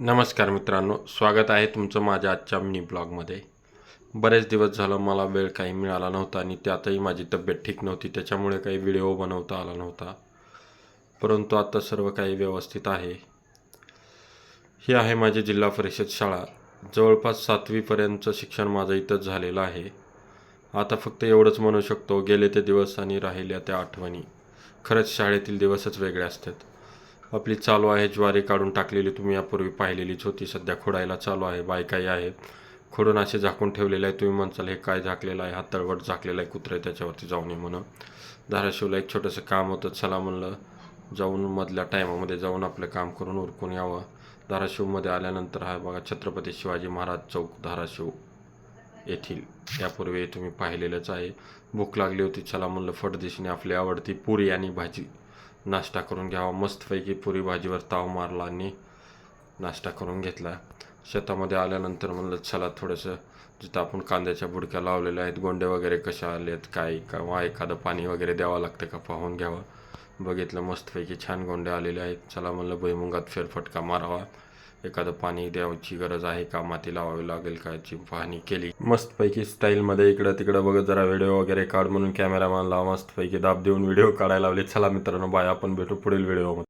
नमस्कार मित्रांनो, स्वागत आहे तुमचं माझ्या आजच्या मिनी ब्लॉगमध्ये. बरेच दिवस झालं मला वेळ काही मिळाला नव्हता आणि त्यातही माझी तब्येत ठीक नव्हती, त्याच्यामुळे काही व्हिडिओ बनवता आला नव्हता. परंतु आता सर्व काही व्यवस्थित आहे. ही आहे माझी जिल्हा परिषद शाळा. जवळपास 7वीपर्यंतचं शिक्षण माझं इथंच झालेलं आहे. आता फक्त एवढंच म्हणू शकतो, गेले ते दिवस आणि राहिल्या त्या आठवणी. खरंच शाळेतील दिवसच वेगळे असतात. आपली चालू आहे ज्वारी काढून टाकलेली, तुम्ही यापूर्वी पाहिलेलीच होती. सध्या खोडायला चालू आहे, बायकाही आहेत. खोडून असे झाकून ठेवलेले आहे. तुम्ही म्हणसाल हे काय झाकलेलं आहे, हा तळवट झाकलेला आहे, कुत्रे त्याच्यावरती जाऊ नये म्हणून. धाराशिवला एक छोटंसं काम होतं, चला म्हणलं जाऊन मधल्या टायमामध्ये जाऊन आपलं काम करून उरकून यावं. धाराशिवमध्ये आल्यानंतर हा बघा छत्रपती शिवाजी महाराज चौक धाराशिव येथील. यापूर्वी तुम्ही पाहिलेलंच आहे. भूक लागली होती, चला म्हणलं फटदिशीने आपली आवडती पुरी आणि भाजी नाश्ता करून घ्यावा. मस्तपैकी पुरी भाजीवर ताव मारला आणि नाश्ता करून घेतला. शेतामध्ये आल्यानंतर म्हणलं चला थोडंसं जिथं आपण कांद्याच्या बुडक्या लावलेल्या आहेत, गोंडे वगैरे कशा आले आहेत, काय किंवा एखादं पाणी वगैरे द्यावं लागतं का पाहून घ्यावं. बघितलं मस्तपैकी छान गोंडे आलेले आहेत. चला म्हणलं भुईमुगात फेरफटका मारावा, एखादं पाणी द्यायची गरज आहे का, माती लावावी लागेल का याची पाहणी केली. मस्तपैकी स्टाईलमध्ये इकडं तिकडं बघत जरा व्हिडिओ वगैरे काढ म्हणून कॅमेरामॅनला मस्तपैकी दाब देऊन व्हिडिओ काढायला लावले. चला मित्रांनो, बाय, आपण भेटू पुढील व्हिडिओमध्ये.